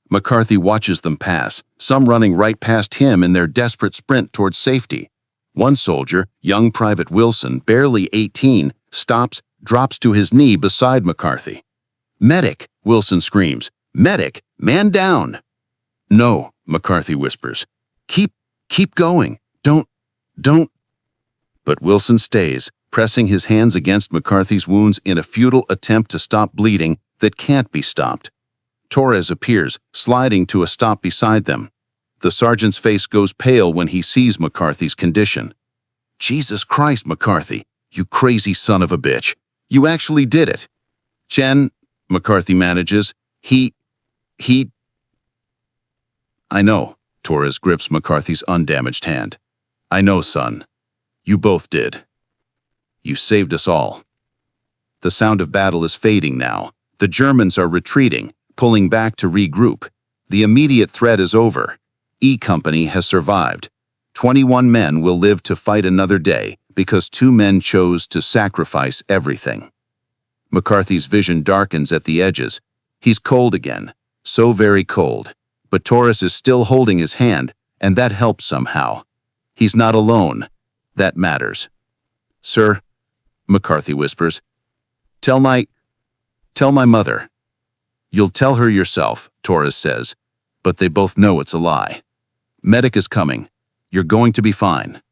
McCarthy watches them pass, some running right past him in their desperate sprint towards safety. One soldier, young Private Wilson, barely 18, stops, drops to his knee beside McCarthy. "Medic!" Wilson screams. "Medic! Man down!" "No," McCarthy whispers. Keep going. Don't. But Wilson stays, pressing his hands against McCarthy's wounds in a futile attempt to stop bleeding that can't be stopped. Torres appears, sliding to a stop beside them. The sergeant's face goes pale when he sees McCarthy's condition. "Jesus Christ, McCarthy, you crazy son of a bitch. You actually did it." "Chen," McCarthy manages, he... "I know," Torres grips McCarthy's undamaged hand. "I know, son. You both did. You saved us all." The sound of battle is fading now. The Germans are retreating, pulling back to regroup. The immediate threat is over. E Company has survived. 21 men will live to fight another day because 2 men chose to sacrifice everything. McCarthy's vision darkens at the edges. He's cold again, so very cold. But Torres is still holding his hand, and that helps somehow. He's not alone. That matters. "Sir," McCarthy whispers, Tell my mother." "You'll tell her yourself," Torres says, but they both know it's a lie. "Medic is coming. You're going to be fine."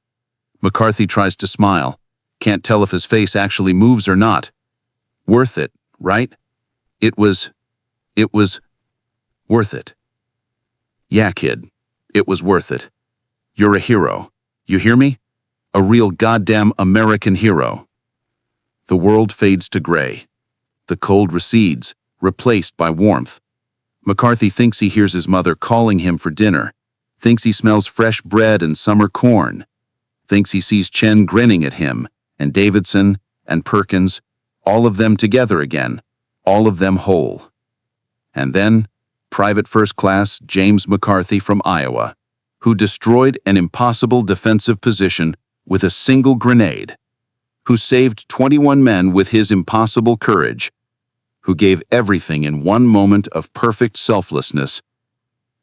McCarthy tries to smile. Can't tell if his face actually moves or not. "Worth it, right? It was worth it." "Yeah, kid, it was worth it. You're a hero. You hear me? A real goddamn American hero." The world fades to gray. The cold recedes, replaced by warmth. McCarthy thinks he hears his mother calling him for dinner, thinks he smells fresh bread and summer corn, thinks he sees Chen grinning at him, and Davidson, and Perkins, all of them together again, all of them whole. And then, Private First Class James McCarthy from Iowa, who destroyed an impossible defensive position with a single grenade, who saved 21 men with his impossible courage, who gave everything in one moment of perfect selflessness,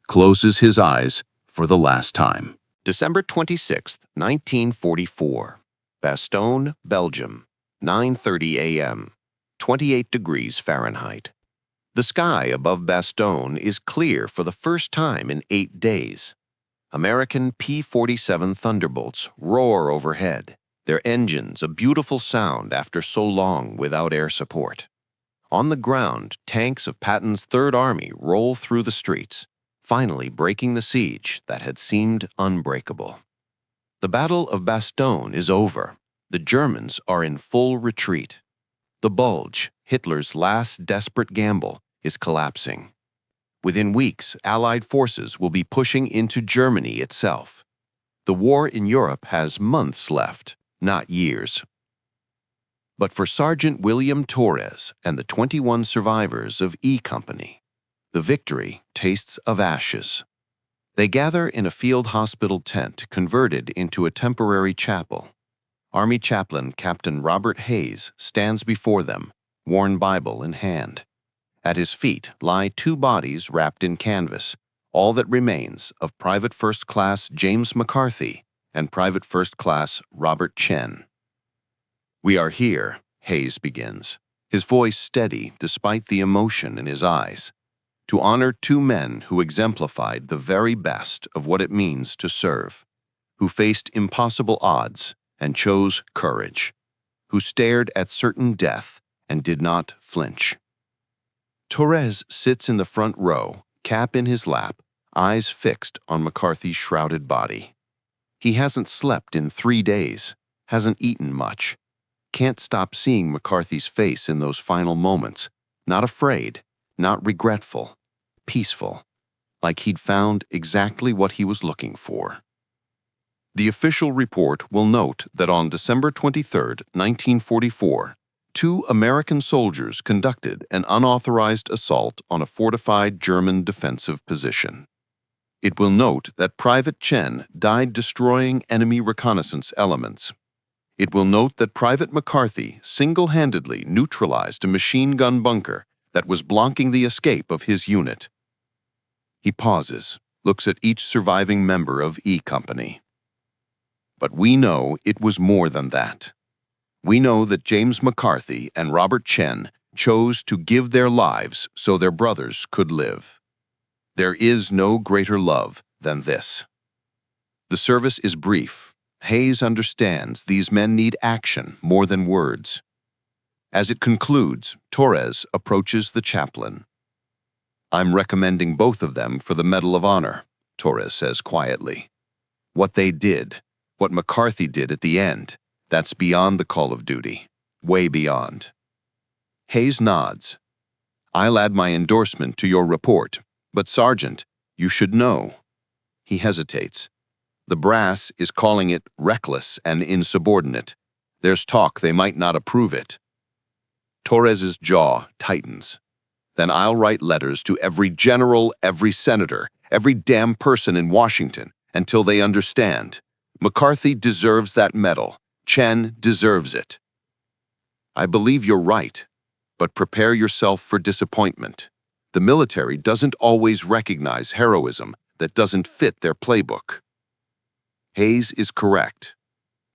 closes his eyes for the last time. December 26, 1944. Bastogne, Belgium. 9:30 a.m. 28 degrees Fahrenheit. The sky above Bastogne is clear for the first time in 8 days. American P-47 Thunderbolts roar overhead, their engines a beautiful sound after so long without air support. On the ground, tanks of Patton's Third Army roll through the streets, finally breaking the siege that had seemed unbreakable. The Battle of Bastogne is over. The Germans are in full retreat. The Bulge, Hitler's last desperate gamble, is collapsing. Within weeks, Allied forces will be pushing into Germany itself. The war in Europe has months left, not years. But for Sergeant William Torres and the 21 survivors of E Company, the victory tastes of ashes. They gather in a field hospital tent converted into a temporary chapel. Army Chaplain Captain Robert Hayes stands before them, worn Bible in hand. At his feet lie 2 bodies wrapped in canvas, all that remains of Private First Class James McCarthy and Private First Class Robert Chen. "We are here," Hayes begins, his voice steady despite the emotion in his eyes, "to honor 2 men who exemplified the very best of what it means to serve, who faced impossible odds and chose courage, who stared at certain death and did not flinch." Torres sits in the front row, cap in his lap, eyes fixed on McCarthy's shrouded body. He hasn't slept in 3 days, hasn't eaten much, can't stop seeing McCarthy's face in those final moments, not afraid, not regretful, peaceful, like he'd found exactly what he was looking for. The official report will note that on December 23, 1944, 2 American soldiers conducted an unauthorized assault on a fortified German defensive position. It will note that Private Chen died destroying enemy reconnaissance elements. It will note that Private McCarthy single-handedly neutralized a machine gun bunker that was blocking the escape of his unit. He pauses, looks at each surviving member of E Company. But we know it was more than that. We know that James McCarthy and Robert Chen chose to give their lives so their brothers could live. There is no greater love than this. The service is brief. Hayes understands these men need action more than words. As it concludes, Torres approaches the chaplain. "I'm recommending both of them for the Medal of Honor," Torres says quietly. "What they did, what McCarthy did at the end, that's beyond the call of duty, way beyond." Hayes nods. "I'll add my endorsement to your report, but Sergeant, you should know." He hesitates. "The brass is calling it reckless and insubordinate. There's talk they might not approve it." Torres's jaw tightens. "Then I'll write letters to every general, every senator, every damn person in Washington until they understand. McCarthy deserves that medal. Chen deserves it." "I believe you're right, but prepare yourself for disappointment. The military doesn't always recognize heroism that doesn't fit their playbook." Hayes is correct.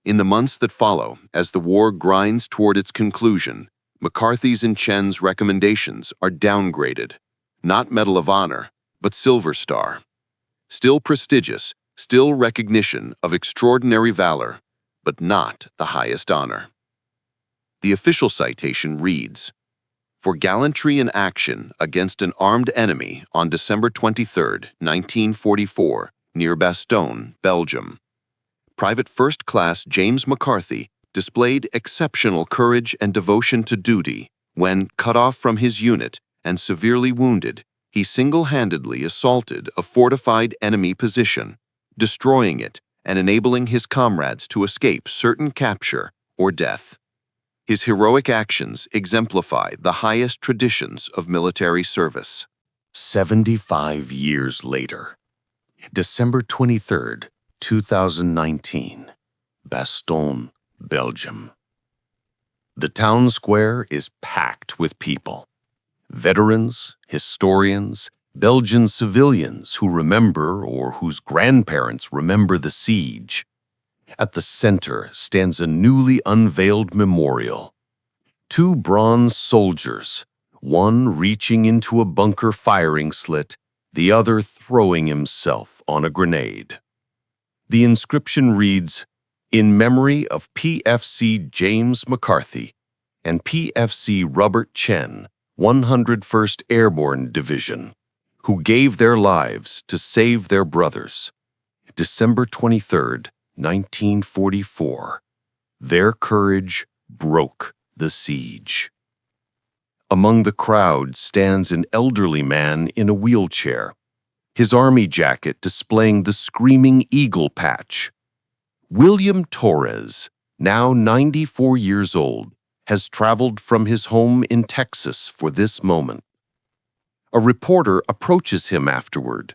In the months that follow, as the war grinds toward its conclusion, McCarthy's and Chen's recommendations are downgraded. Not Medal of Honor, but Silver Star. Still prestigious, still recognition of extraordinary valor, but not the highest honor. The official citation reads, "For gallantry in action against an armed enemy on December 23, 1944, near Bastogne, Belgium. Private First Class James McCarthy displayed exceptional courage and devotion to duty when, cut off from his unit and severely wounded, he single-handedly assaulted a fortified enemy position, destroying it and enabling his comrades to escape certain capture or death. His heroic actions exemplify the highest traditions of military service." 75 years later, December 23rd, 2019, Bastogne, Belgium. The town square is packed with people. Veterans, historians, Belgian civilians who remember or whose grandparents remember the siege. At the center stands a newly unveiled memorial. 2 bronze soldiers, one reaching into a bunker firing slit, the other throwing himself on a grenade. The inscription reads, "In memory of PFC James McCarthy and PFC Robert Chen, 101st Airborne Division, who gave their lives to save their brothers. December 23rd, 1944. Their courage broke the siege." Among the crowd stands an elderly man in a wheelchair, his army jacket displaying the screaming eagle patch. William Torres, now 94 years old, has traveled from his home in Texas for this moment. A reporter approaches him afterward.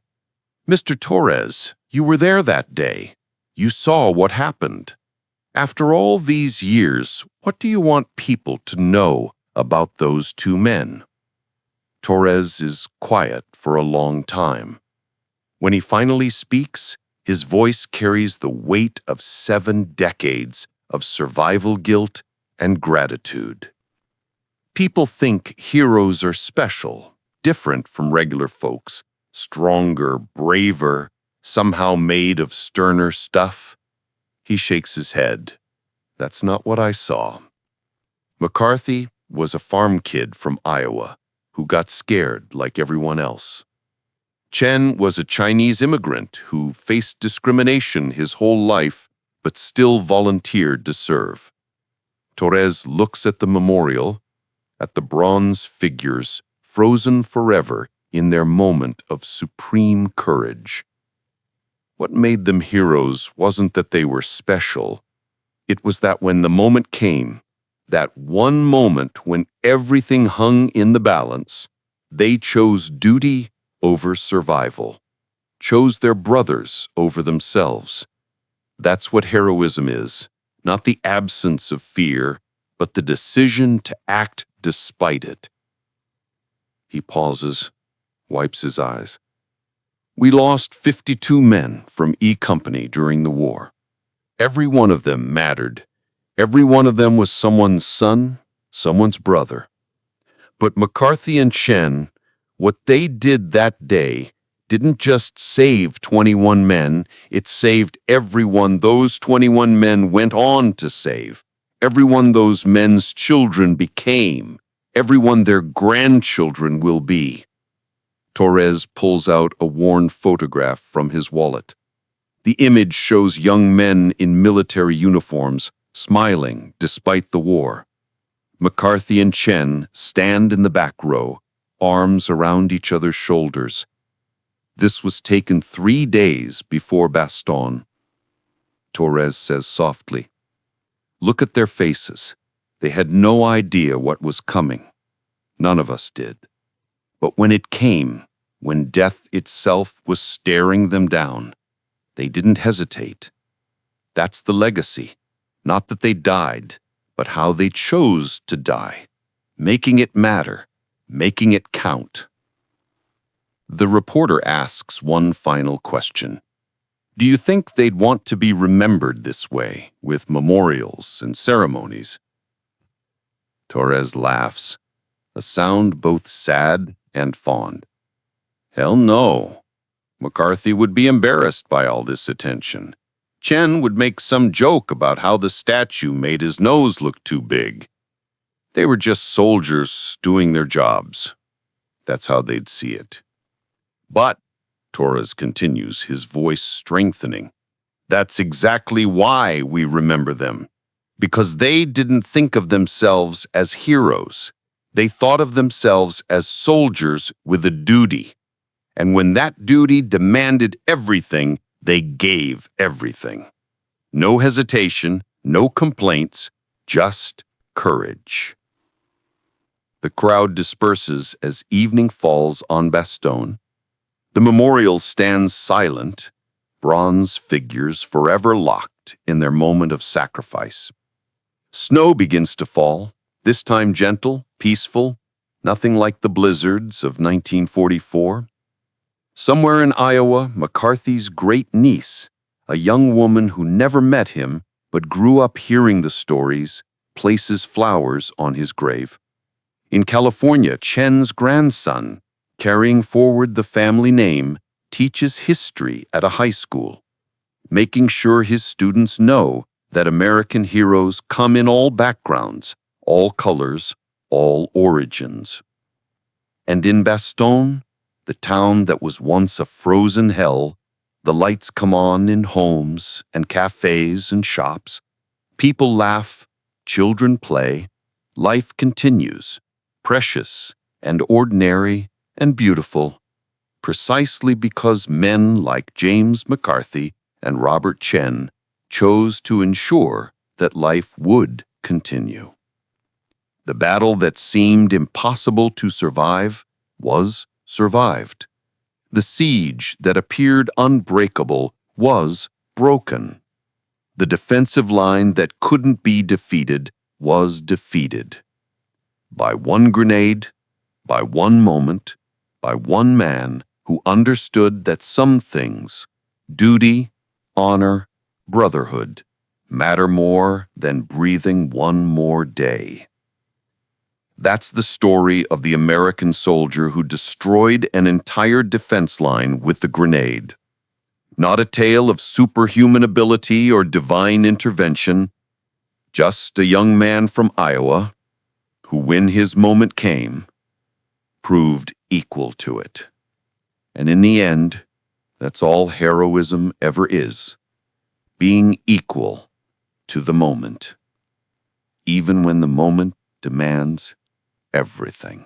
"Mr. Torres, you were there that day. You saw what happened. After all these years, what do you want people to know about those 2 men?" Torres is quiet for a long time. When he finally speaks, his voice carries the weight of 7 decades of survival guilt and gratitude. People think heroes are special, different from regular folks, stronger, braver, somehow made of sterner stuff. He shakes his head. "That's not what I saw." McCarthy was a farm kid from Iowa who got scared like everyone else. Chen was a Chinese immigrant who faced discrimination his whole life but still volunteered to serve. Torres looks at the memorial, at the bronze figures frozen forever in their moment of supreme courage. What made them heroes wasn't that they were special. It was that when the moment came, that one moment when everything hung in the balance, they chose duty over survival, chose their brothers over themselves. That's what heroism is, not the absence of fear, but the decision to act despite it. He pauses, wipes his eyes. We lost 52 men from E Company during the war. Every one of them mattered. Every one of them was someone's son, someone's brother. But McCarthy and Chen, what they did that day didn't just save 21 men, it saved everyone those 21 men went on to save, everyone those men's children became, everyone their grandchildren will be. Torres pulls out a worn photograph from his wallet. The image shows young men in military uniforms, smiling despite the war. McCarthy and Chen stand in the back row, arms around each other's shoulders. This was taken 3 days before Bastogne. Torres says softly, "Look at their faces. They had no idea what was coming. None of us did. But when it came, when death itself was staring them down, they didn't hesitate. That's the legacy. Not that they died, but how they chose to die, making it matter, making it count." The reporter asks one final question. Do you think they'd want to be remembered this way, with memorials and ceremonies? Torres laughs, a sound both sad and fond. Hell no. McCarthy would be embarrassed by all this attention. Chen would make some joke about how the statue made his nose look too big. They were just soldiers doing their jobs. That's how they'd see it. But, Torres continues, his voice strengthening, that's exactly why we remember them. Because they didn't think of themselves as heroes. They thought of themselves as soldiers with a duty. And when that duty demanded everything, they gave everything. No hesitation, no complaints, just courage. The crowd disperses as evening falls on Bastogne. The memorial stands silent, bronze figures forever locked in their moment of sacrifice. Snow begins to fall, this time gentle, peaceful, nothing like the blizzards of 1944. Somewhere in Iowa, McCarthy's great niece, a young woman who never met him but grew up hearing the stories, places flowers on his grave. In California, Chen's grandson, carrying forward the family name, teaches history at a high school, making sure his students know that American heroes come in all backgrounds, all colors, all origins. And in Bastogne, the town that was once a frozen hell, the lights come on in homes and cafes and shops. People laugh, children play, life continues, precious and ordinary and beautiful, precisely because men like James McCarthy and Robert Chen chose to ensure that life would continue. The battle that seemed impossible to survive was survived. The siege that appeared unbreakable was broken. The defensive line that couldn't be defeated was defeated. By one grenade, by one moment, by one man who understood that some things, duty, honor, brotherhood, matter more than breathing one more day. That's the story of the American soldier who destroyed an entire defense line with the grenade. Not a tale of superhuman ability or divine intervention, just a young man from Iowa who, when his moment came, proved equal to it. And in the end, that's all heroism ever is, being equal to the moment, even when the moment demands everything.